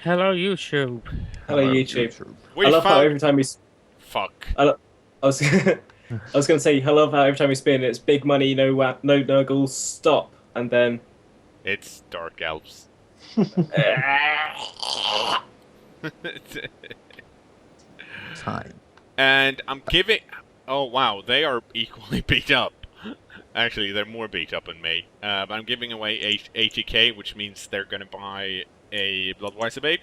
Hello, YouTube. Hello, YouTube. I We love how found. every time we. Fuck. I was. I was going to say, I love how every time we spin, it's big money, no no nuggles, stop, and then. It's Dark Elves. Time. And I'm giving. Oh wow, they are equally beat up. Actually, they're more beat up than me. But I'm giving away 80k, which means they're gonna buy a Bloodweiser Babe.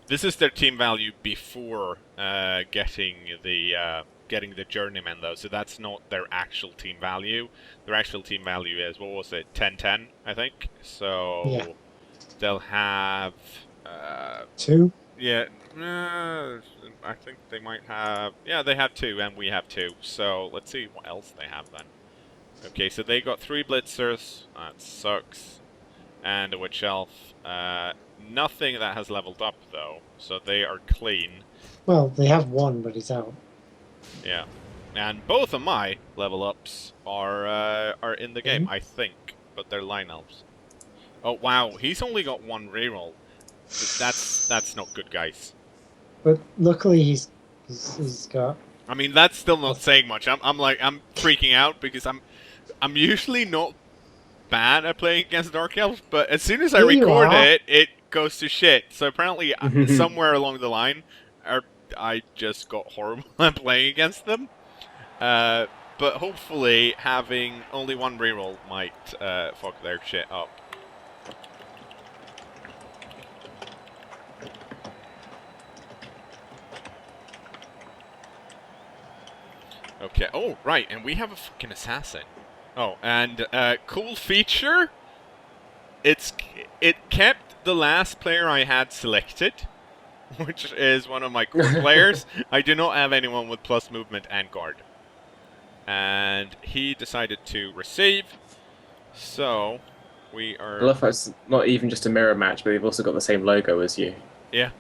This is their team value before getting the journeyman though, so that's not their actual team value. Their actual team value is, what was it, 1010, I think. So Yeah. they'll have 2? yeah, I think they might have, yeah, they have 2 and we have 2. So let's see what else they have then. Okay, so they got 3 blitzers. That sucks. And a witch elf. Nothing that has leveled up though, so they are clean. Well, they have one, but he's out. Yeah, and both of my level ups are in the game, I think, but they're line elves. Oh wow, he's only got 1 reroll. That's not good, guys. But luckily he's got... I mean, that's still not saying much. I'm freaking out because I'm usually not bad at playing against Dark Elves, but as soon as I record it, it goes to shit. So apparently, somewhere along the line, I just got horrible at playing against them. But hopefully, having only 1 reroll might fuck their shit up. Okay. Oh, right, and we have a fucking assassin. Oh, and cool feature. It kept the last player I had selected, which is one of my core players. I do not have anyone with plus movement and guard, and he decided to receive. So we are. I love how it's not even just a mirror match, but they've also got the same logo as you. Yeah.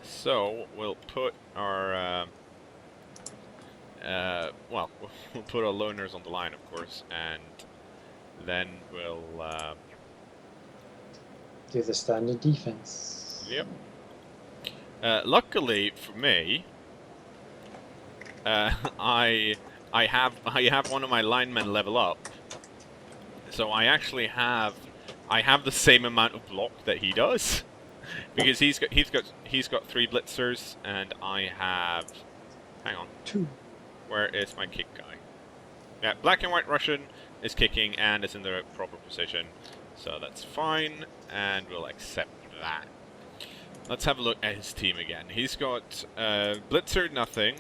So we'll put our. Well, we'll put our loners on the line, of course, and then we'll do the standard defense. Yep. Luckily for me, I have one of my linemen level up, so I actually have the same amount of block that he does, because he's got 3 blitzers and I have, hang on, 2. Where is my kick guy? Yeah, black and white Russian is kicking and is in the proper position. So that's fine, and we'll accept that. Let's have a look at his team again. He's got Blitzer nothing,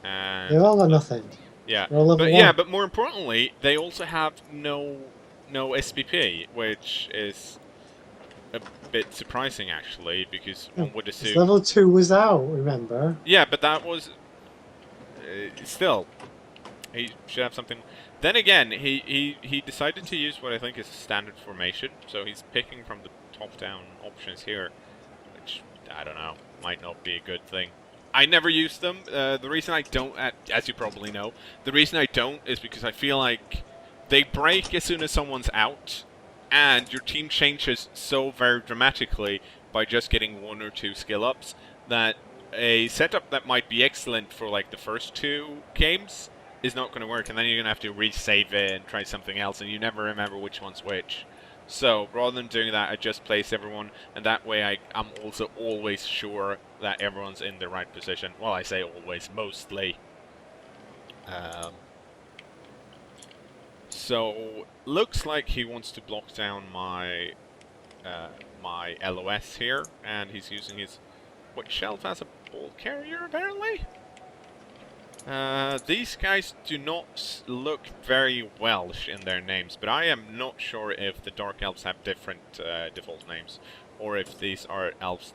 and They've all got nothing. yeah, They're all level but 1. yeah, but more importantly, they also have no SPP, which is a bit surprising actually, because one would assume Level 2 was out, remember? Yeah, but that was still, he should have something. Then again, he decided to use what I think is a standard formation, so he's picking from the top-down options here, which, I don't know, might not be a good thing. I never use them. The reason I don't, as you probably know, the reason I don't is because I feel like they break as soon as someone's out, and your team changes so very dramatically by just getting 1 or 2 skill-ups that a setup that might be excellent for like the first 2 games is not going to work, and then you're going to have to resave it and try something else, and you never remember which one's which. So rather than doing that, I just place everyone, and that way I'm also always sure that everyone's in the right position. Well, I say always, mostly. So looks like he wants to block down my my LOS here, and he's using his witch shelf as a ball carrier, apparently. These guys do not look very Welsh in their names, but I am not sure if the Dark Elves have different default names, or if these are elves,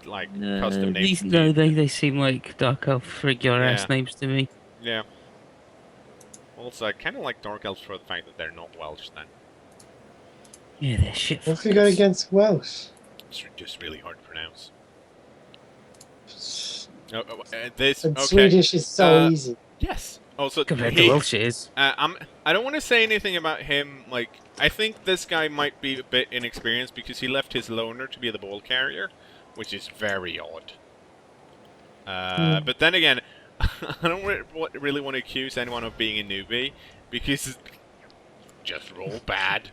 like, custom names. No, they seem like Dark Elf regular ass names to me. Yeah. Also, I kind of like Dark Elves for the fact that they're not Welsh, then. Yeah, they're shit. What have you got against Welsh? It's just really hard to pronounce. This, And okay. Swedish is so easy. Yes, Also, Compared to Welsh, it is. I don't want to say anything about him. Like, I think this guy might be a bit inexperienced because he left his loner to be the ball carrier, which is very odd. But then again, I don't really want to accuse anyone of being a newbie because just roll bad.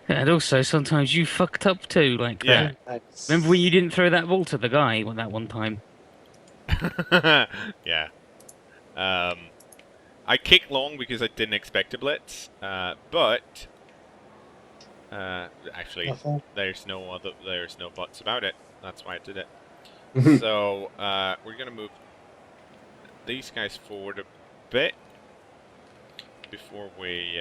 And also, sometimes you fucked up too, like Yeah. that. Remember when you didn't throw that ball to the guy that one time? Yeah. I kicked long because I didn't expect a blitz, but actually, Awful. there's no buts about it. That's why I did it. So we're gonna move these guys forward a bit before we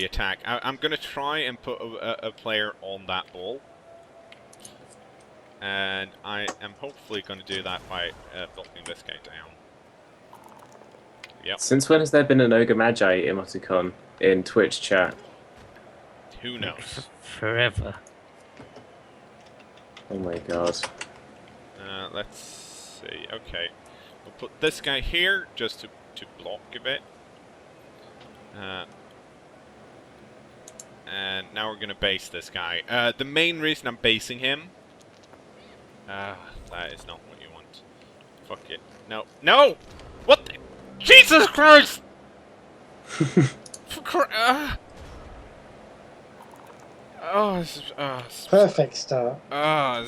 attack. I'm gonna try and put a player on that ball. And I am hopefully going to do that by blocking this guy down. Yep. Since when has there been an Ogre Magi emoticon in Twitch chat? Who knows? Forever. Oh my god. Let's see. Okay. We'll put this guy here just to block a bit. And now we're going to base this guy. The main reason I'm basing him... that is not what you want. Fuck it. No. No! What the... Jesus Christ! Oh, this is... Perfect start. I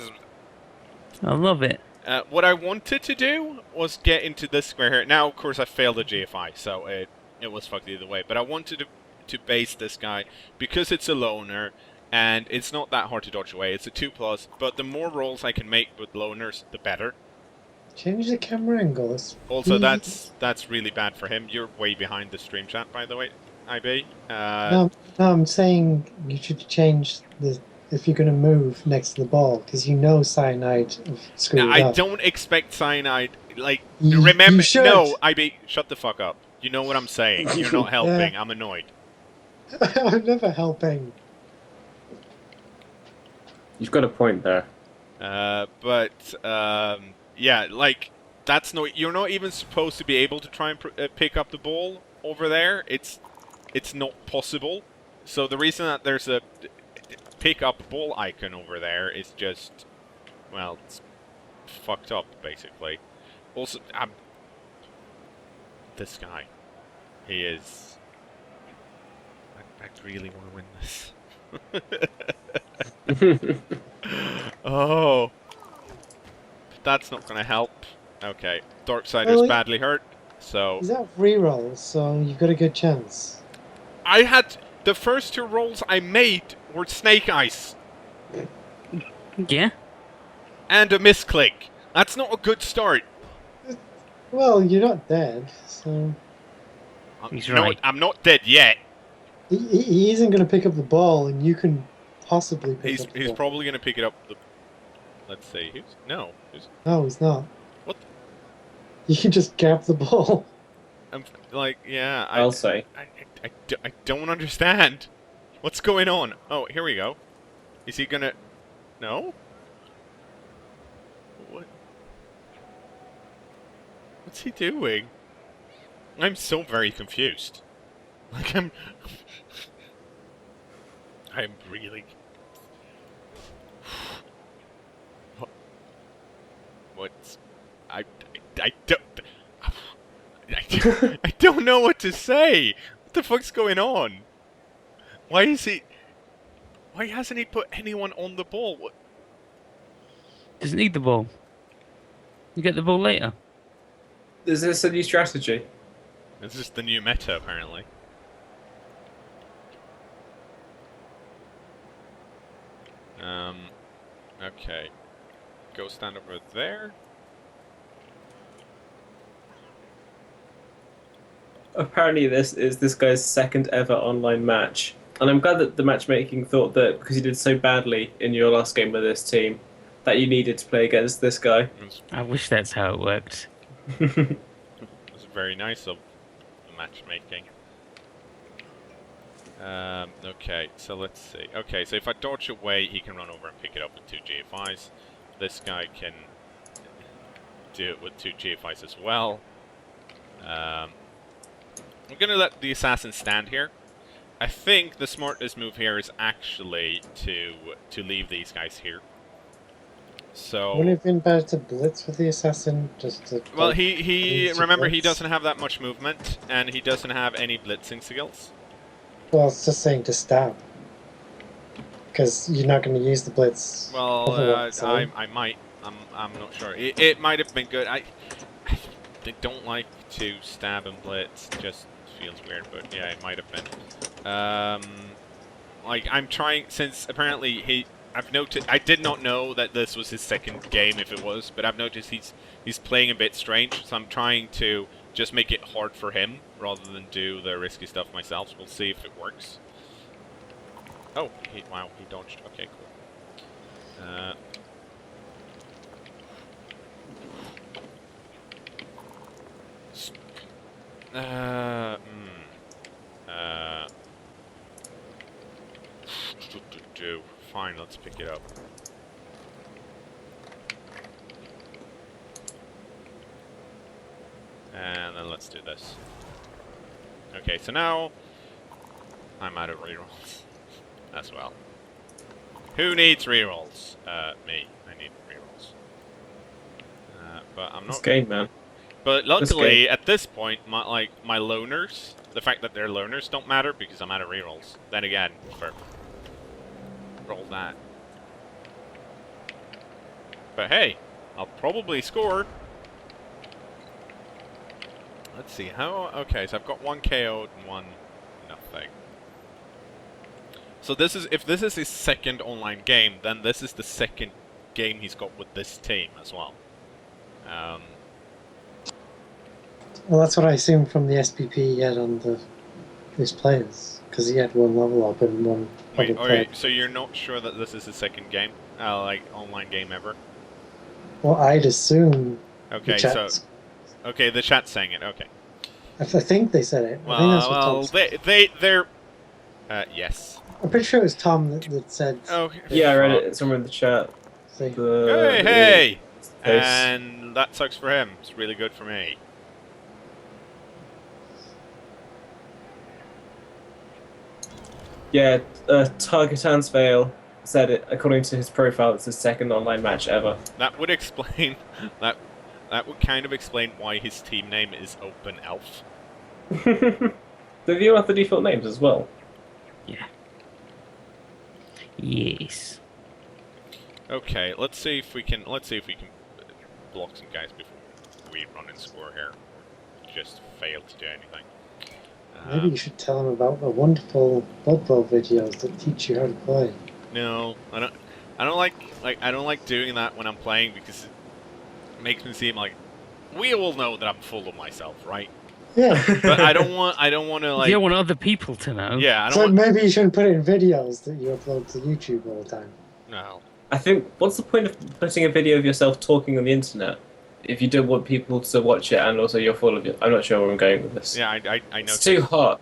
love it. What I wanted to do was get into this square here. Now, of course, I failed the GFI, so it was fucked either way. But I wanted to base this guy because it's a loner, and it's not that hard to dodge away. It's a 2+, but the more rolls I can make with loners, the better. Change the camera angles. Also, that's really bad for him. You're way behind the stream chat, by the way, IB. No, I'm saying you should change the if you're going to move next to the ball because you know Cyanide screwed Now, it I up. don't expect Cyanide. Like, You remember? should. No, IB, shut the fuck up. You know what I'm saying. You're not helping. Yeah. I'm annoyed. I'm never helping. You've got a point there. Yeah, like, that's not... You're not even supposed to be able to try and pick up the ball over there. It's not possible. So the reason that there's a pick up ball icon over there is just... Well, it's fucked up, basically. Also, this guy. He is... I really want to win this. Oh. That's not going to help. Okay. Darksider's Well, badly hurt, so... Is that rerolls? So you've got a good chance. I had... The first 2 rolls I made were Snake Eyes. Yeah? And a misclick. That's not a good start. Well, you're not dead, so He's right. I'm not dead yet. he isn't going to pick up the ball, and you can possibly pick up the He's ball. probably going to pick it up... Let's see. No. No, he's not. What? You can just grab the ball. I'm like, yeah. I'll say. I don't understand. What's going on? Oh, here we go. Is he gonna... No? What? What's he doing? I'm so very confused. Like, I'm really... What's... I don't know what to say. What the fuck's going on? Why hasn't he put anyone on the ball? What? Doesn't need the ball. You get the ball later. Is this a new strategy? This is the new meta, apparently. Okay. Go stand over there. Apparently this is this guy's second ever online match. And I'm glad that the matchmaking thought that because you did so badly in your last game with this team, that you needed to play against this guy. I wish that's how it worked. It was very nice of the matchmaking. Okay, so let's see. Okay, so if I dodge away, he can run over and pick it up with 2 GFIs. This guy can... do it with 2 GFIs as well. I'm going to let the assassin stand here. I think the smartest move here is actually to leave these guys here. So Wouldn't it have been better to blitz with the assassin? Just to, well, like, he use remember he blitz? doesn't have that much movement, and he doesn't have any blitzing skills. Well, it's just saying to stab. Because you're not going to use the blitz. Well, otherwise, eh? I might. I'm not sure. It might have been good. I don't like to stab and blitz. Just feels weird, but yeah, it might have been. Like I'm trying, since apparently I've noticed. I did not know that this was his second game, if it was, but I've noticed he's playing a bit strange. So I'm trying to just make it hard for him rather than do the risky stuff myself. We'll see if it works. Oh, wow, he dodged. Okay, cool. Fine, let's pick it up. And then let's do this. Okay, so now I'm out of rerolls as well. Who needs rerolls? Me. I need rerolls. But I'm not. This game, man. But luckily, at this point, my loners, the fact that they're loners don't matter because I'm out of rerolls. Then again, for roll that. But hey, I'll probably score. Let's see how. Okay, so I've got 1 KO'd and 1 nothing. So this is, if this is his second online game, then this is the second game he's got with this team as well. Well, that's what I assumed from the SPP he had on his players. Because he had 1 level up and 1 Wait, other okay, player. so you're not sure that this is his second game? Like, online game ever? Well, I'd assume. Okay, the so... chat's- Okay, the chat's saying it, okay. I think they said it. I think that's what Tom said. they're... yes. I'm pretty sure it was Tom that said. Okay. Yeah, I read it somewhere in the chat. See. Hey! Space. And that sucks for him. It's really good for me. Yeah, Target Hansvale said it. According to his profile, it's his second online match ever. That would explain... That would kind of explain why his team name is Open Elf. Do you have the default names as well? Yeah. Yes. Okay, let's see if we can block some guys before we run and score here. Or just fail to do anything. Maybe you should tell him about the wonderful BloodBowl videos that teach you how to play. No, I don't like doing that when I'm playing because it makes me seem like we all know that I'm full of myself, right? Yeah. But I don't want to like. You don't want other people to know. Yeah, I don't So want. maybe you shouldn't put it in videos that you upload to YouTube all the time. No. I think, what's the point of putting a video of yourself talking on the internet if you don't want people to watch it and also you're full of it? I'm not sure where I'm going with this. Yeah, I know. It's too hot.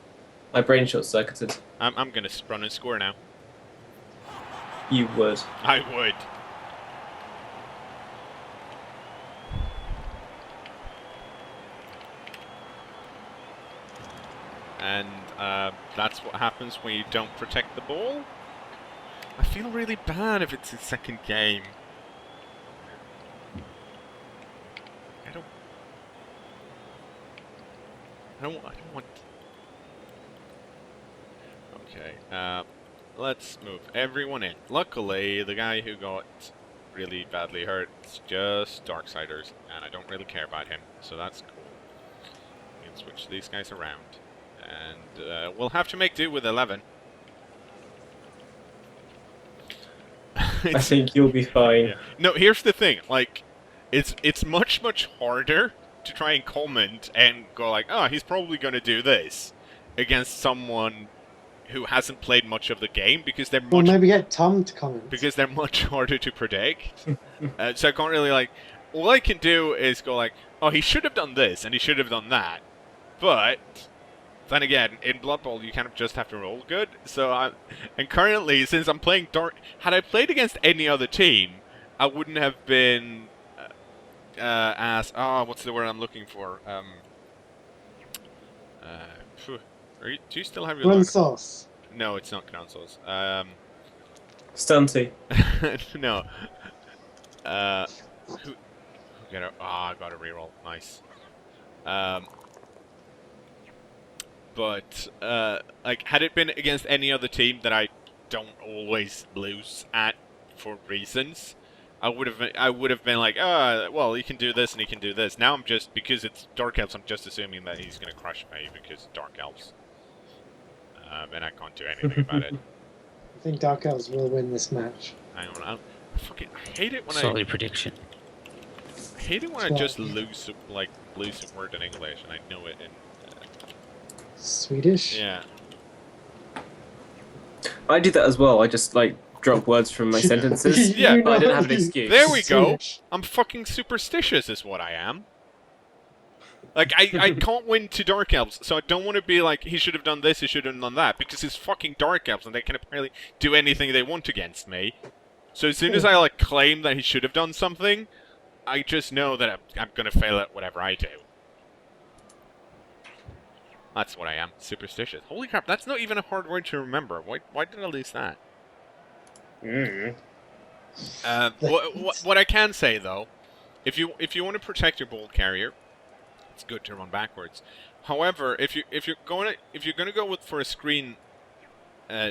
My brain short-circuited. I'm gonna run and score now. You would. I would. And that's what happens when you don't protect the ball. I feel really bad if it's his second game. I don't want... Okay, let's move everyone in. Luckily, the guy who got really badly hurt is just Darksiders, and I don't really care about him, so that's cool. We can switch these guys around. And we'll have to make do with 11. I think you'll be fine. Yeah. No, here's the thing. Like, it's much harder to try and comment and go like, oh, he's probably going to do this against someone who hasn't played much of the game because they're Well, much maybe get Tom to comment. because they're much harder to predict. So I can't really like. All I can do is go like, oh, he should have done this and he should have done that, but. Then again, in Blood Bowl, you kind of just have to roll good. So, and currently, since I'm playing Dark, had I played against any other team, I wouldn't have been as what's the word I'm looking for? Phew. Do you still have your Run logo? sauce. No, it's not ground sauce. Stunty. No. Who got a? I got a reroll. Nice. But like, had it been against any other team that I don't always lose at for reasons, I would have been like, well, he can do this and he can do this. Now I'm just, because it's Dark Elves, I'm just assuming that he's gonna crush me because Dark Elves, and I can't do anything about it. I think Dark Elves will win this match. Hang on, I hate it when Solid prediction. I hate it when I just lose a word in English and I know it in. Swedish? Yeah. I do that as well. I just like drop words from my sentences. Yeah, but I didn't have an excuse. There we go. Swedish. I'm fucking superstitious is what I am. Like, I can't win to Dark Elves, so I don't want to be like, he should have done this, he should have done that, because it's fucking Dark Elves, and they can apparently do anything they want against me. So as soon as I, like, claim that he should have done something, I just know that I'm gonna fail at whatever I do. That's what I am, superstitious. Holy crap, that's not even a hard word to remember. Why did I lose that? What I can say, though, if you want to protect your ball carrier, it's good to run backwards. However, if you're going to go for a screen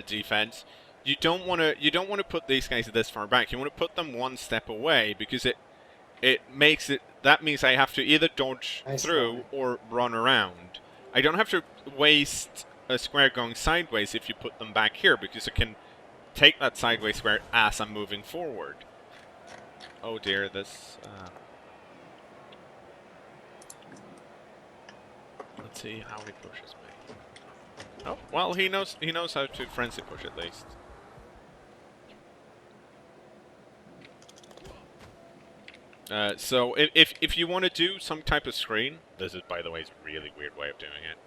defense, you don't want to put these guys this far back. You want to put them one step away, because that means I have to either dodge through or run around. I don't have to waste a square going sideways if you put them back here, because I can take that sideways square as I'm moving forward. Oh dear, this. Let's see how he pushes me. Oh, well, he knows how to frenzy push at least. So if you want to do some type of screen, this is, by the way, a really weird way of doing it,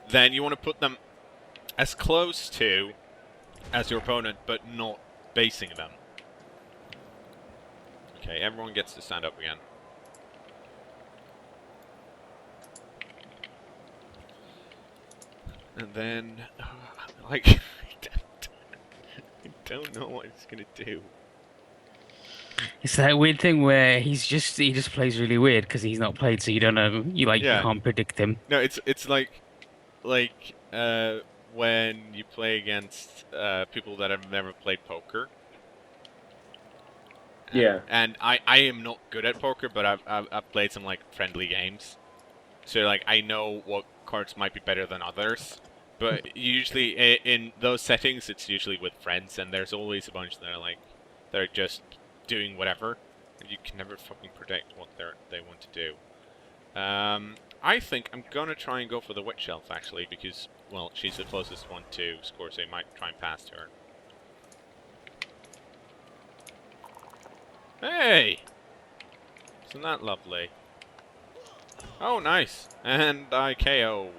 then you want to put them as close to as your opponent, but not basing them. Okay, everyone gets to stand up again. And then, like, I don't know what he's gonna do. It's that weird thing where he just plays really weird because he's not played, so you don't know. You can't predict him. No, it's like when you play against people that have never played poker. Yeah. And I am not good at poker, but I've played some like friendly games, so like I know what cards might be better than others. But usually in those settings, it's usually with friends, and there's always a bunch that are like they're just doing whatever, and you can never fucking predict what they want to do. I think I'm gonna try and go for the Witch Elf actually, because well, she's the closest one to score, so I might try and pass to her. Hey! Isn't that lovely? Oh, nice! And I KO'd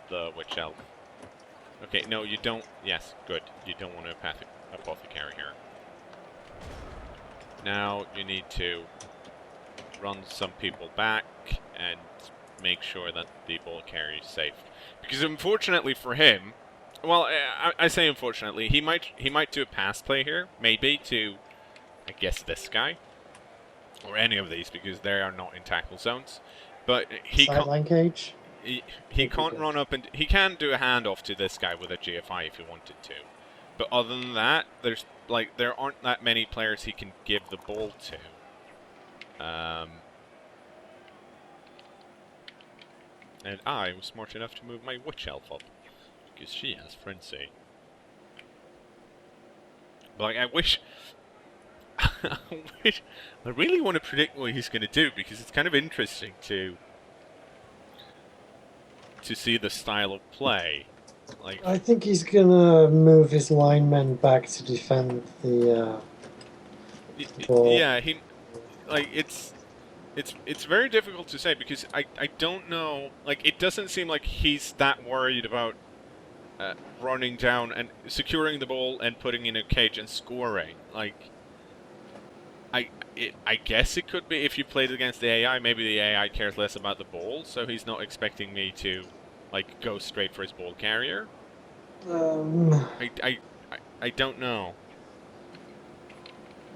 the Witch Elf. Okay, no, you don't. Yes, good. You don't want to apothecary here. Now you need to run some people back and make sure that the ball carrier is safe. Because unfortunately for him, well, I say unfortunately, he might do a pass play here, maybe to, I guess, this guy or any of these, because they are not in tackle zones. But he Sideline cage. He can't run up, and he can do a handoff to this guy with a GFI if he wanted to. But other than that, there aren't that many players he can give the ball to. And I was smart enough to move my Witch Elf up, because she has Frenzy. But like, I wish... I really want to predict what he's going to do, because it's kind of interesting to see the style of play. Like, I think he's gonna move his linemen back to defend the ball. yeah, it's very difficult to say, because I don't know, like, it doesn't seem like he's that worried about running down and securing the ball and putting in a cage and scoring. Like, I guess it could be if you played against the AI. Maybe the AI cares less about the ball, so he's not expecting me to, like, go straight for his ball carrier. I don't know.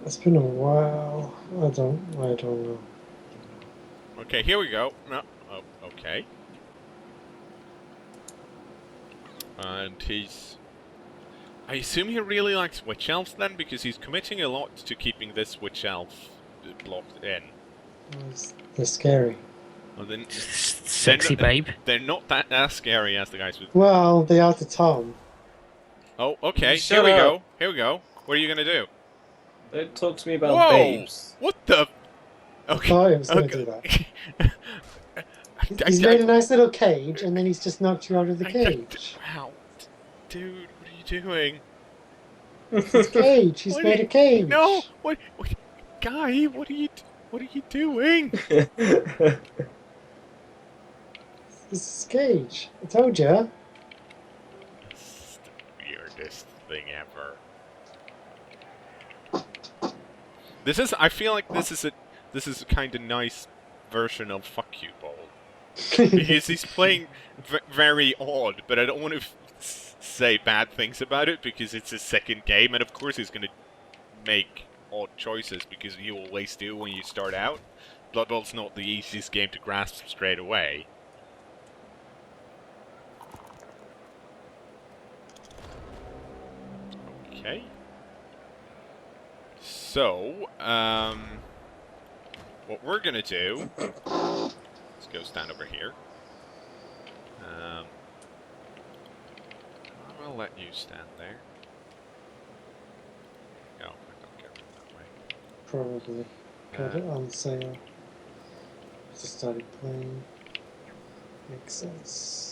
It's been a while. I don't know. Okay, here we go. No, oh, okay. And he's... I assume he really likes Witch Elves then, because he's committing a lot to keeping this Witch Elf blocked in. They're scary. Well, then, Sexy babe. They're not that as scary as the guys with... Well, they are to Tom. Oh, okay, Shut here we up. go. Here we go. What are you gonna do? Don't talk to me about Whoa! babes. What the... Okay. Thought he was going to do that. He's made a nice little cage, and then he's just knocked you out of the cage. Wow. Dude, what are you doing? It's his cage. He's made a cage. No! What? Guy, what are you doing? This is his cage. I told you. This is the weirdest thing ever. I feel like this is a kind of nice version of Fuck You Bowl. Because he's playing very odd, but I don't want to say bad things about it because it's his second game, and of course he's going to make odd choices because you always do when you start out. Blood Bowl's not the easiest game to grasp straight away. Okay. So, what we're gonna do... Let's go stand over here. I'll let you stand there. No, I don't get it that way. Probably. Got it on sale. Just started playing. Makes sense.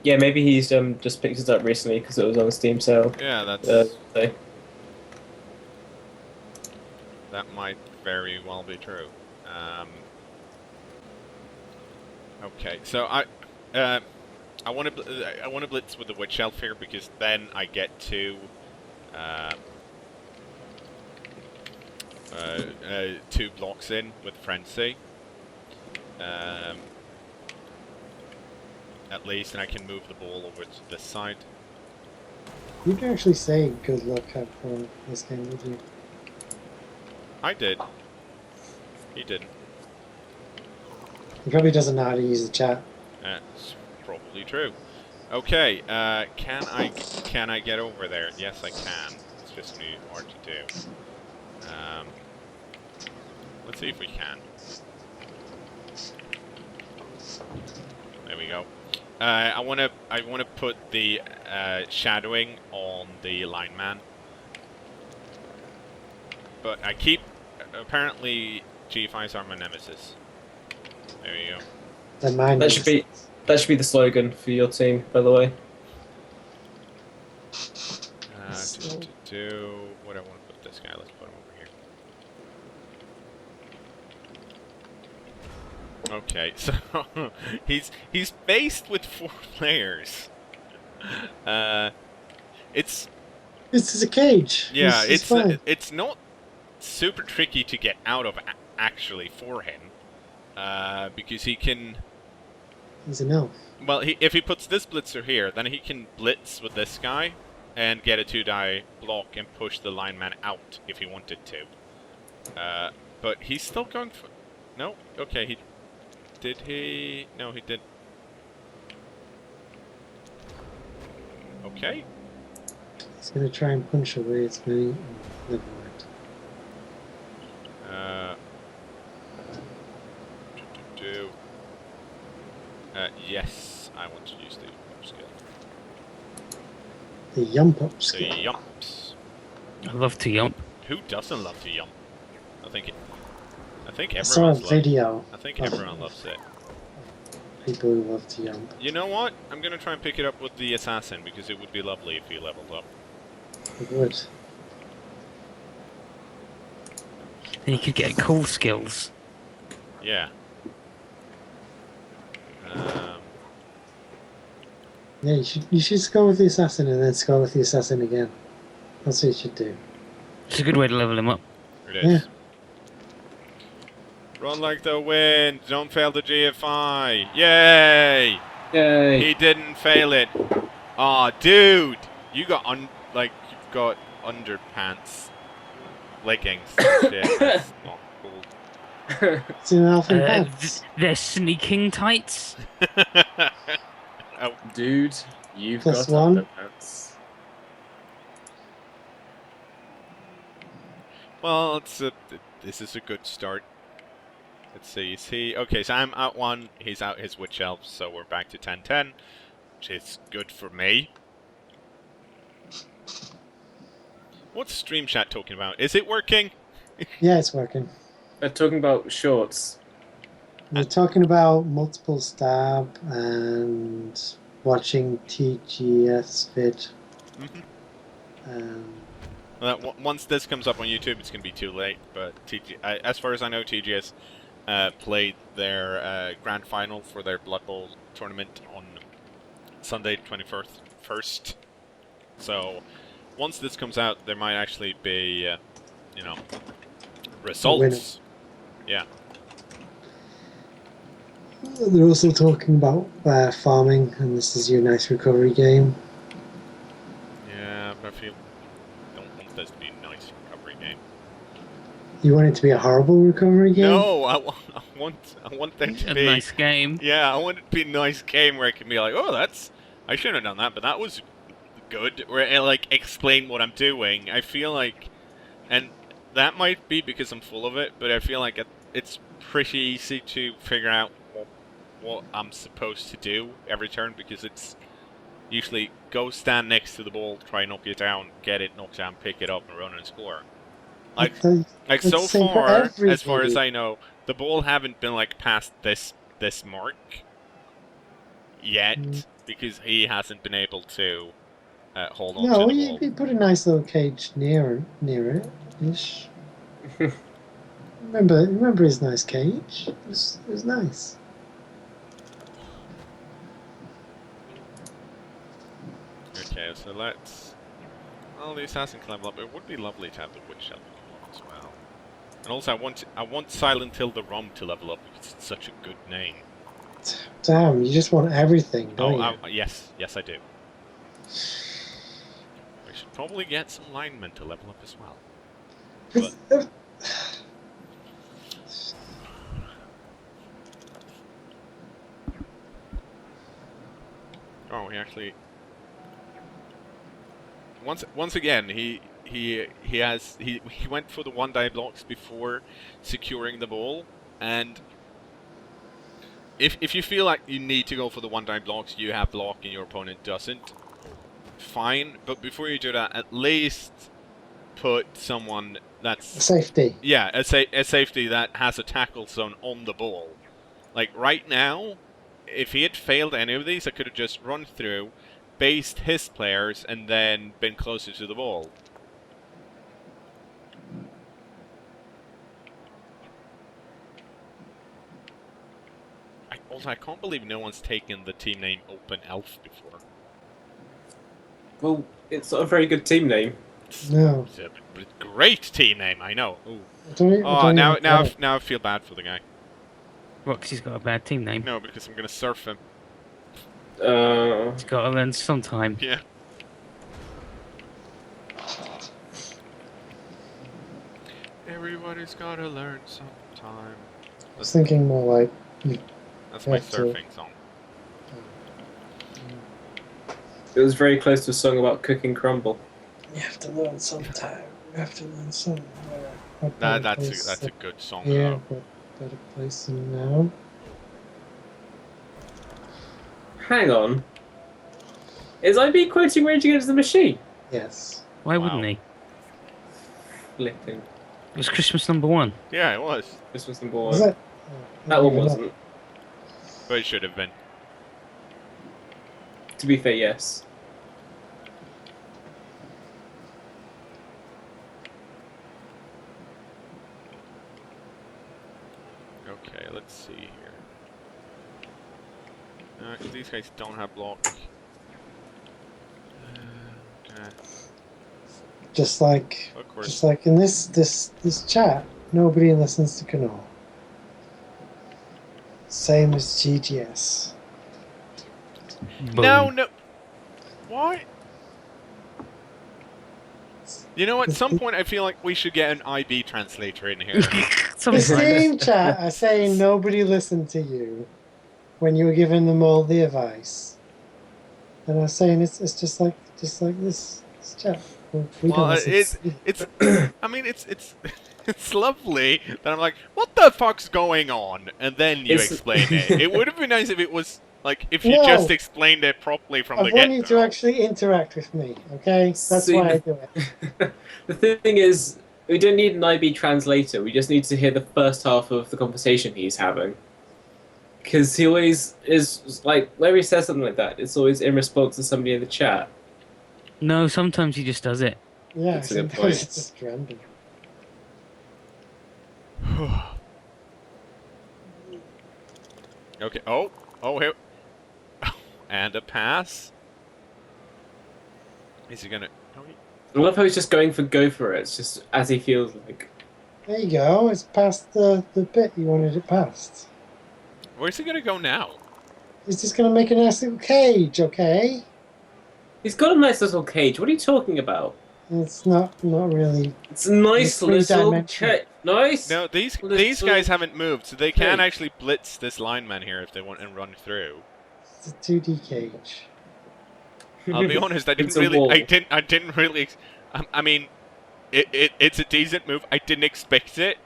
Yeah, maybe he's just picked it up recently because it was on a Steam sale. Yeah, that's... So. That might very well be true. Okay, so I want to blitz with the Witch Elf here because then I get to 2 blocks in with Frenzy. At least, and I can move the ball over to this side. You can actually say good luck for this game, did you? I did. He didn't. He probably doesn't know how to use the chat. That's probably true. Okay, can I get over there? Yes, I can. It's just really hard to do. Let's see if we can. There we go. I wanna put the shadowing on the lineman, but I keep apparently G5s are my nemesis. There you go. Then mine That should be the slogan for your team, by the way. What I want to put this guy? Let's put him over here. Okay, so he's faced with 4 players. This is a cage. Yeah, fine. it's not super tricky to get out of actually for him, because he can. He's an elf. Well, if he puts this blitzer here, then he can blitz with this guy and get a 2-die block and push the lineman out if he wanted to. But he's still going for. No, okay, Did he? No, he did. Okay. He's gonna try and punch away as many. Never mind. Yes, I want to use the yump skill. The yump up skill. The yumps. I love to yump. Who doesn't love to yump? I think I saw a everyone video. I think everyone loves it. People who love to yump. You know what? I'm gonna try and pick it up with the assassin because it would be lovely if he leveled up. It would. Then you could get cool skills. Yeah. Yeah, you should score with the assassin and then score with the assassin again. That's what you should do. It's a good way to level him up. It is. Yeah. Run like the wind. Don't fail the GFI. Yay! Yay! He didn't fail it. Aw, dude! You got you've got underpants leggings. Shit, that's not cool. It's in Alpha Pants. They're sneaking tights. Oh, Dude, you've Plus got one. underpants. well, this is a good start. Let's see. Okay, so I'm out 1. He's out his Witch Elves, so we're back to 10-10, which is good for me. What's Stream Chat talking about? Is it working? Yeah, it's working. They're talking about shorts. We're talking about multiple stab and watching TGS vid. Once this comes up on YouTube, it's going to be too late. But as far as I know, TGS played their grand final for their Blood Bowl tournament on Sunday, 21st. So once this comes out, there might actually be, results. Yeah. They're also talking about farming, and this is your nice recovery game. Yeah, but I don't want this to be a nice recovery game. You want it to be a horrible recovery game? No, I want there to A be nice game. Yeah, I want it to be a nice game where I can be like, oh, I shouldn't have done that, but that was good. Where I explain what I'm doing. I feel like, and that might be because I'm full of it, but I feel like it's pretty easy to figure out what I'm supposed to do every turn, because it's usually go stand next to the ball, try knock it down, get it knocked down, pick it up, and run and score. Like so far, as far as I know, the ball haven't been past this mark yet, because he hasn't been able to hold on to the ball. No, you put a nice little cage near it, ish. remember his nice cage? It was nice. Okay, so let's. Well, the assassin can level up. It would be lovely to have the Witch Elf level up as well. And also, I want Silent Hill the ROM to level up because it's such a good name. Damn, you just want everything, don't you? Yes, I do. We should probably get some linemen to level up as well. But oh, he actually. Once again, he went for the 1-die blocks before securing the ball, and if you feel like you need to go for the 1-die blocks, you have block and your opponent doesn't, fine. But before you do that, at least put someone that's safety. Yeah, a safety that has a tackle zone on the ball. Like right now, if he had failed any of these, I could have just run through, based his players, and then been closer to the ball. I can't believe no one's taken the team name Open Elf before. Well, it's not a very good team name. No. It's a great team name, I know. Ooh. Now I feel bad for the guy. What, because he's got a bad team name? No, because I'm going to surf him. He's got to learn sometime. Yeah. Everybody's got to learn sometime. I was thinking more like... That's my surfing song. It was very close to a song about cooking crumble. You have to learn sometime. You have to learn somewhere. That's a good song. Yeah, but better place than now. Hang on. Is IB quoting Rage Against the Machine? Yes. Why wouldn't he? Flipping. It was Christmas #1. Yeah, it was. This was number one. Was it? That one wasn't. But it should have been. To be fair, yes. Okay, let's see here. 'Cause these guys don't have block. Okay. Just like Of course. just like in this chat, nobody listens to cKnoor. Same as GGS. No. What? You know, at some point I feel like we should get an IB translator in here. The Sometimes. Steam chat are saying nobody listened to you when you were giving them all the advice. And I was saying it's just like this chat. We don't Well, listen. it's I mean it's it's lovely that I'm like, what the fuck's going on? And then you explain it. It would have been nice if it was like if you No. just explained it properly from I the want you get-go. to actually interact with me, okay? That's See, why I do it. The thing is, we don't need an IB translator. We just need to hear the first half of the conversation he's having. Because he always is like, whenever he says something like that, it's always in response to somebody in the chat. No, sometimes he just does it. Yeah, That's a good sometimes point. it's just random. Okay. Oh, here. And a pass. Is he gonna? No, I love how he's just going for it. It's just as he feels like. There you go. It's past the bit you wanted it past. Where's he gonna go now? He's just going to make a nice little cage, okay? He's got a nice little cage. What are you talking about? It's not really. It's a nice It's little three-dimensional. cage. Nice. No, these Little guys haven't moved, so they can cage. actually blitz this lineman here if they want and run through. It's a 2D cage. I'll be honest, I It's didn't a really. wall. I didn't really. I mean, it's a decent move. I didn't expect it.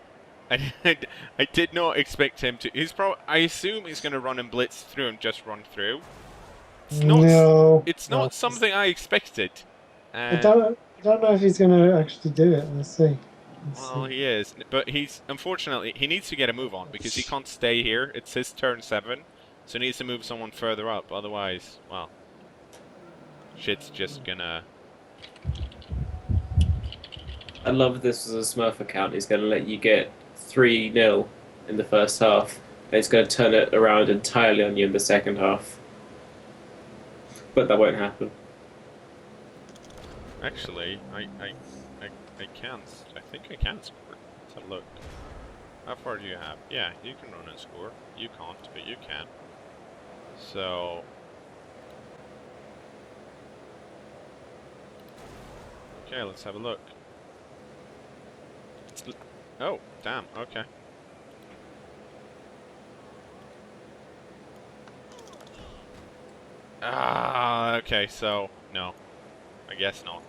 I did not expect him to. I assume he's going to run and blitz through and just run through. It's not. No. It's not something I expected. I don't know if he's going to actually do it. Let's see. Well, he is, but unfortunately he needs to get a move on because he can't stay here. It's his turn 7, so he needs to move someone further up. Otherwise, well, shit's just gonna. I love this as a Smurf account. He's going to let you get 3-0 in the first half, and he's going to turn it around entirely on you in the second half. But that won't happen. Actually, I can. I think I can score. Let's have a look. How far do you have? Yeah, you can run and score. You can't, but you can. So. Okay, let's have a look. Oh, damn, okay. Okay, so, no. I guess not.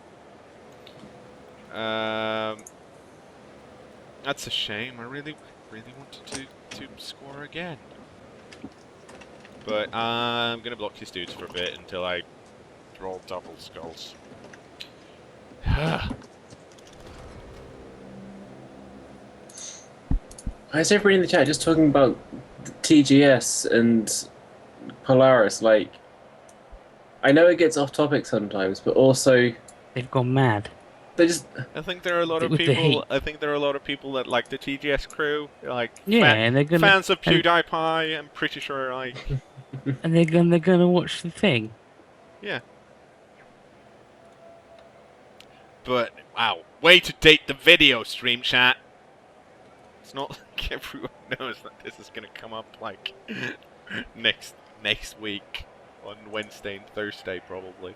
That's a shame. I really wanted to score again. But I'm gonna block these dudes for a bit until I roll double skulls. Why is everybody in the chat just talking about TGS and Polaris? Like, I know it gets off topic sometimes, but also They've gone mad. they just. I think there are a lot of With the people. hate. I think there are a lot of people that like the TGS crew, like Yeah, and they're gonna fans of PewDiePie. I'm pretty sure, like, and they're gonna watch the thing. yeah. But wow, way to date the video stream chat. It's not like everyone knows that this is gonna come up like next week on Wednesday and Thursday probably.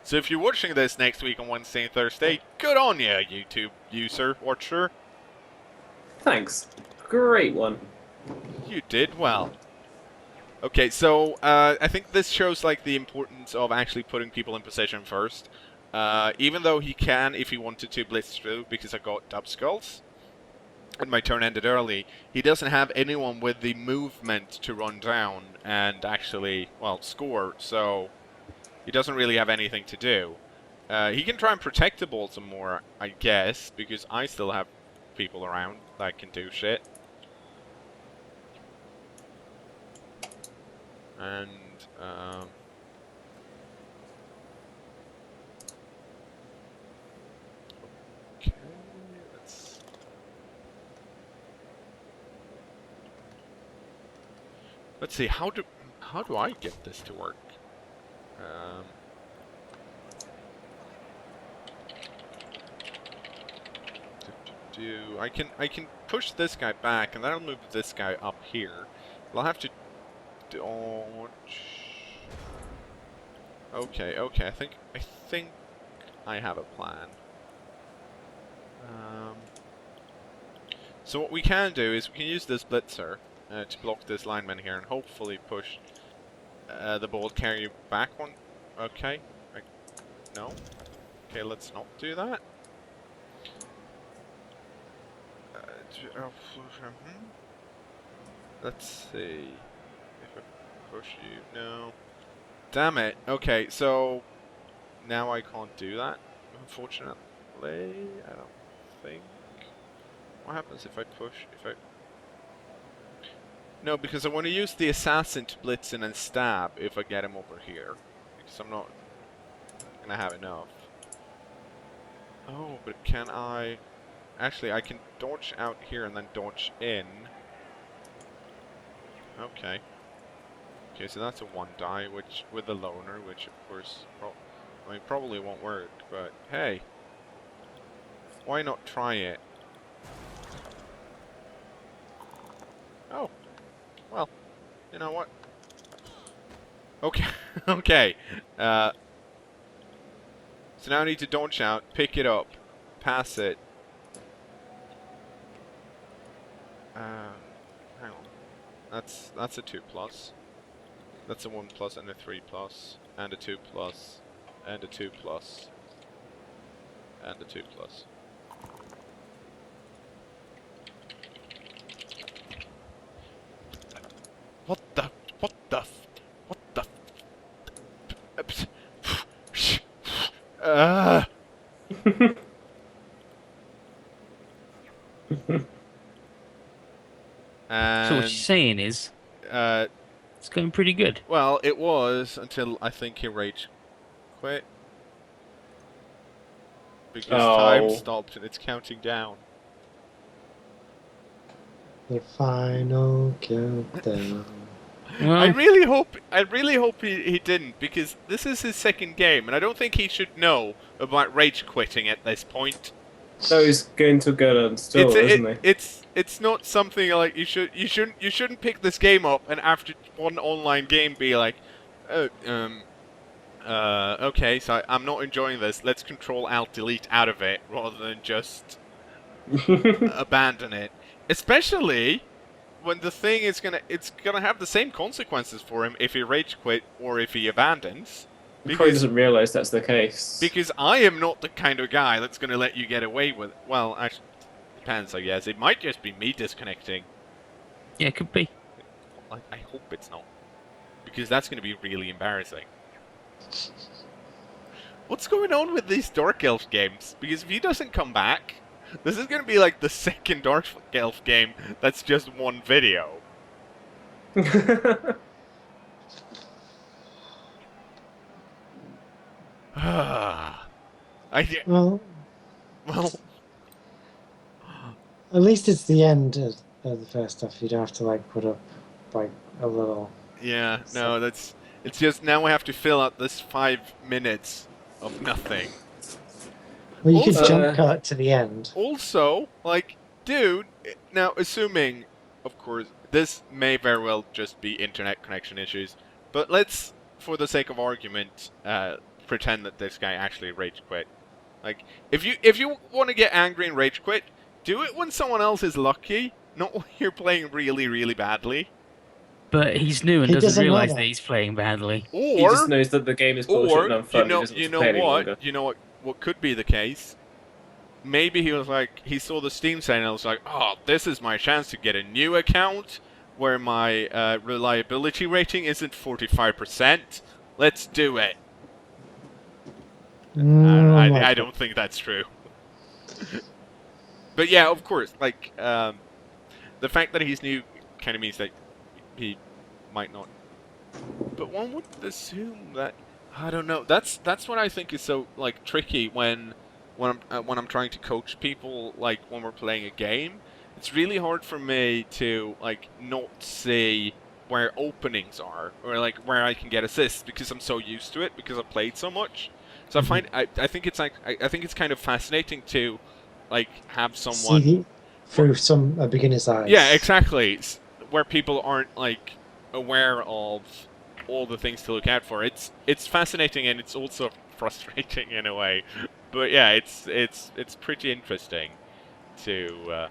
So if you're watching this next week on Wednesday and Thursday, good on you, YouTube user, watcher. Thanks. Great one. You did well. Okay, so I think this shows like the importance of actually putting people in position first. Even though he can, if he wanted to, blitz through because I got dub skulls and my turn ended early, he doesn't have anyone with the movement to run down and actually, well, score, so he doesn't really have anything to do. He can try and protect the ball some more, I guess, because I still have people around that can do shit. And, okay, let's... Let's see, how do I get this to work? I can push this guy back, and that'll move this guy up here. But I'll have to dodge. Okay, okay. I think I have a plan. So what we can do is we can use this blitzer to block this lineman here, and hopefully push the ball carrier back one. Okay. No. Okay, let's not do that. Let's see. If I push you, no. Damn it. Okay, so now I can't do that, unfortunately. I don't think. What happens if I push? No, because I want to use the assassin to blitz in and stab if I get him over here. Because I'm not gonna have enough. Oh, but can I? Actually, I can dodge out here and then dodge in. Okay. Okay, so that's a 1 die, which with the loner, which of course, probably won't work. But hey, why not try it? Oh, well, you know what? Okay, okay. So now I need to dodge out, pick it up, pass it. Hang on. That's a 2+. That's a 1+ and a 3+, and a 2+, and a 2+, and a 2+. What the? So what you're saying is, it's going pretty good. Well, it was until I think he rage quit. Because time stopped and it's counting down. The final countdown. Well, I really hope he didn't, because this is his second game, and I don't think he should know about rage quitting at this point. So he's going to go on still, isn't he? It's not something like you shouldn't pick this game up and after one online game be like, okay, so I'm not enjoying this. Let's Control Alt Delete out of it rather than just abandon it. Especially when the thing is it's gonna have the same consequences for him if he rage quit or if he abandons. He probably doesn't realise that's the case. Because I am not the kind of guy that's gonna let you get away with. Well, actually, depends, I guess. It might just be me disconnecting. yeah, it could be. I hope it's not, because that's gonna be really embarrassing. What's going on with these Dark Elf games? Because if he doesn't come back, this is gonna be like the second Dark Elf game that's just one video. Well, well, at least it's the end of the first stuff. You don't have to like put up like a little. yeah, no, it's just now we have to fill out this 5 minutes of nothing. Well, you Also- could jump cut to the end. Also, like, dude, now assuming, of course, this may very well just be internet connection issues, but let's, for the sake of argument, pretend that this guy actually rage quit. Like, if you want to get angry and rage quit, do it when someone else is lucky, not when you're playing really, really badly. But he's new and He doesn't doesn't know realise that. that he's playing badly. He Or, just knows that the game is bullshit and unfun. He doesn't you want know to play any longer. what? You know what could be the case? Maybe he was like, he saw the Steam sale and was like, oh, this is my chance to get a new account where my reliability rating isn't 45%. Let's do it. I don't think that's true. But yeah, of course, like, the fact that he's new kind of means that he might not. But one would assume that, I don't know. That's what I think is so like tricky when I'm trying to coach people, like when we're playing a game. It's really hard for me to like not see where openings are, or like where I can get assists because I'm so used to it because I've played so much. So I think it's like I think it's kind of fascinating to like have someone See through a beginner's eyes. Yeah, exactly. Where people aren't like aware of all the things to look out for. It's fascinating and it's also frustrating in a way. But yeah, it's pretty interesting to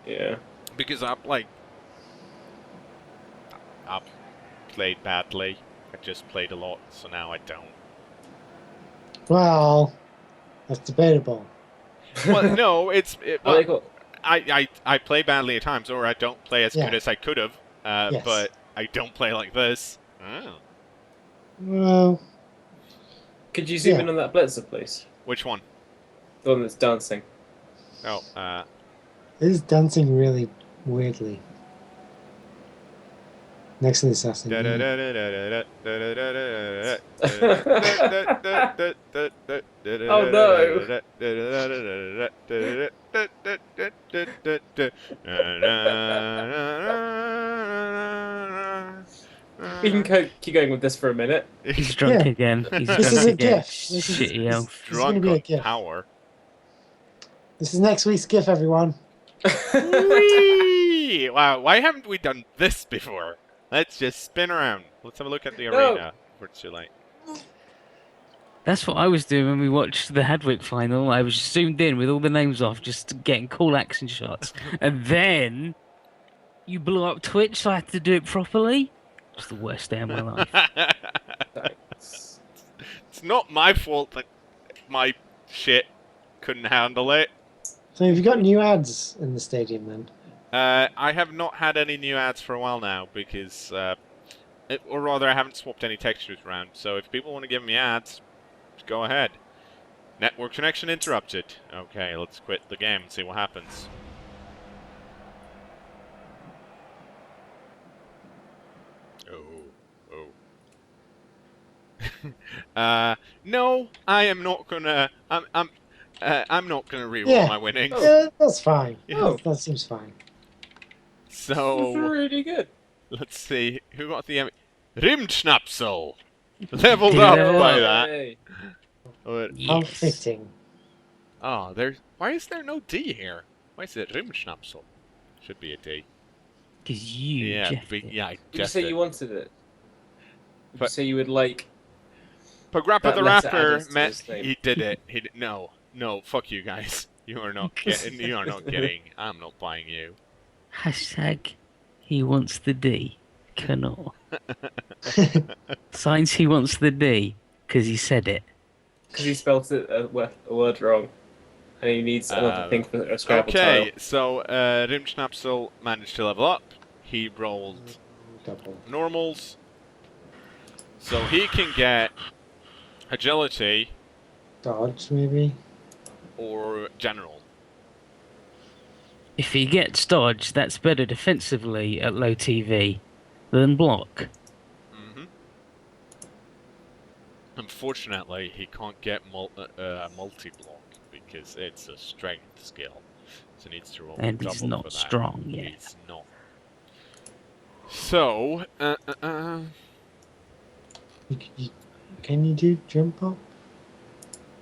Yeah. because I've played badly. I just played a lot, so now I don't. Well, that's debatable. Well, no, Well, I play badly at times, or I don't play as Yeah. good as I could have. Yes. But I don't play like this. Oh. Well, could you zoom Yeah. in on that blitzer, please? Which one? The one that's dancing. Oh, it is dancing really weirdly. Next to the assassin. Oh, no. We can keep going with this for a minute. He's drunk Yeah. again. He's This drunk is a again. GIF. This is- Shitty this- elf. This is gonna Drunk be a on GIF. power. This is next week's GIF, everyone. Whee! Wow, why haven't we done this before? Let's just spin around. Let's have a look at the No. arena virtually. That's what I was doing when we watched the Hadwick final. I was zoomed in with all the names off, just getting cool action shots. And then you blew up Twitch, so I had to do it properly. It's the worst day of my life. Thanks. It's not my fault that my shit couldn't handle it. So have you got new ads in the stadium then? I have not had any new ads for a while now because, or rather, I haven't swapped any textures around. So if people want to give me ads, just go ahead. Network connection interrupted. Okay, let's quit the game and see what happens. Oh. No, I am not gonna. I'm not gonna reroll Yeah. my winnings. Yeah, that's fine. Yeah. That seems fine. So Really good. let's see who got the Rimschnapsel. Leveled Yeah. up by that. Yay. How Yes. fitting. Oh, there's. Why is there no D here? Why is it Rimschnapsel? Should be a D. Because you, Yeah, Jeff, yeah. I Did you guessed say it. you wanted it? Did you But- say you would like... Pagrappa that the letter Rapper added to met. his name? He did it. No, fuck you guys. You are not getting. You are not getting. I'm not buying you. hashtag he wants the D. cKnoor. Signs he wants the D because he said it. Because he spelled it a word wrong. And he needs another thing for a Scrabble Okay, tile. so Rimschnapsel managed to level up. He rolled Double. normals, so he can get agility Dodge, maybe? or general. If he gets dodge, that's better defensively at low TV than block. hmm Unfortunately, he can't get multi-block because it's a strength skill, so he needs to roll And double he's for not that. strong yet. He's not. So, Can you do jump up?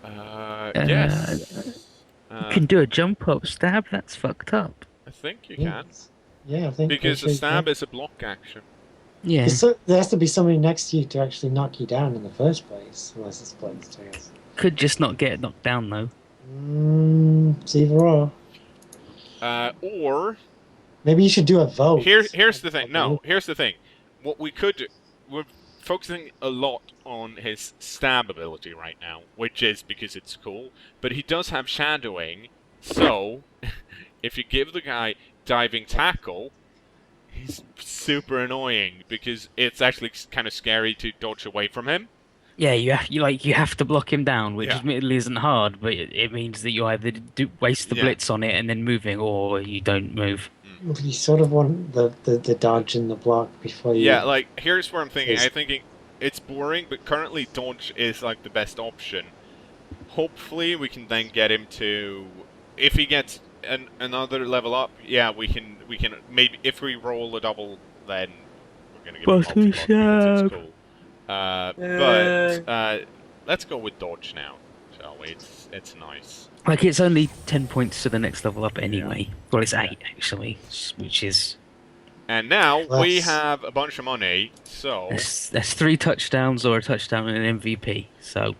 yes. You can do a jump up stab, that's fucked up. I think you can. Yes. Yeah, I think Because that's a stab right. is a block action. Yeah. There has to be somebody next to you to actually knock you down in the first place, unless it's Blades Tails. Could just not get knocked down though. It's either or. Or Maybe you should do a vote. here's the thing. No, here's the thing. What we could do, we're focusing a lot on his stab ability right now, which is because it's cool. But he does have shadowing, so if you give the guy diving tackle, he's super annoying because it's actually kind of scary to dodge away from him. Yeah, you have to block him down, which Yeah. admittedly isn't hard, but it means that you either waste the Yeah. blitz on it and then moving, or you don't move. You sort of want the dodge and the block before you... Yeah, like here's where I'm thinking. Is- I'm thinking it's boring, but currently dodge is like the best option. Hopefully, we can then get him to, if he gets another level up. Yeah, we can maybe if we roll a double, then we're gonna give it Bottle multi-block because it's shop. cool. But let's go with dodge now, shall we? It's nice. Like, it's only 10 points to the next level up anyway. Well, it's 8, actually, which is... And now we Less. have a bunch of money, so That's 3 touchdowns or a touchdown and an MVP, so...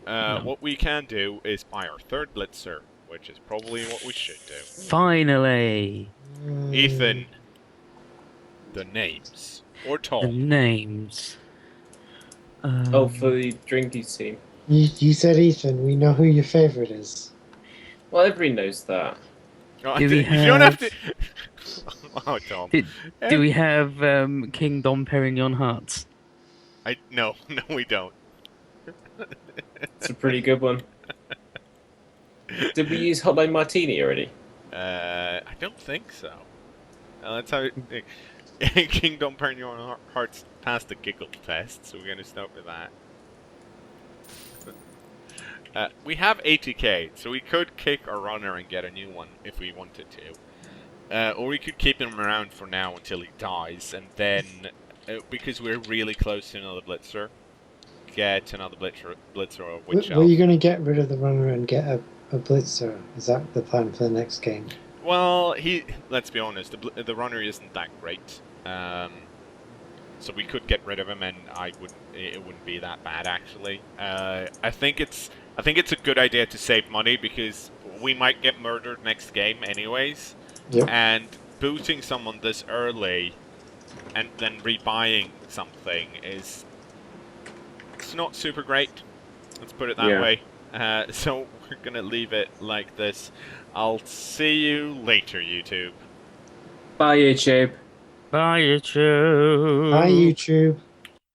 what we can do is buy our third blitzer, which is probably what we should do. Finally! Ethan, the names. Or The Tom. names. Oh, for the drinkies team. You said Ethan. We know who your favorite is. Well, everybody knows that. Oh, Do we you don't have to... have- Oh, Tom. Do we have King Dom Perignon Hearts? No, we don't. It's a pretty good one. Did we use Hotline Martini already? I don't think so. That's how Kingdom Perignon Hearts passed the giggle test, so we're going to start with that. We have 80k, so we could kick our runner and get a new one if we wanted to. Or we could keep him around for now until he dies, and then, because we're really close to another blitzer, get another blitzer or witch Were you elf. going to get rid of the runner and get a blitzer? Is that the plan for the next game? Well, let's be honest, the runner isn't that great. So we could get rid of him, and it wouldn't be that bad actually. I think it's a good idea to save money because we might get murdered next game anyways. Yep. And booting someone this early and then rebuying something it's not super great. Let's put it that Yeah. way. So we're gonna leave it like this. I'll see you later, YouTube. Bye, YouTube. Bye, YouTube. Hi, YouTube.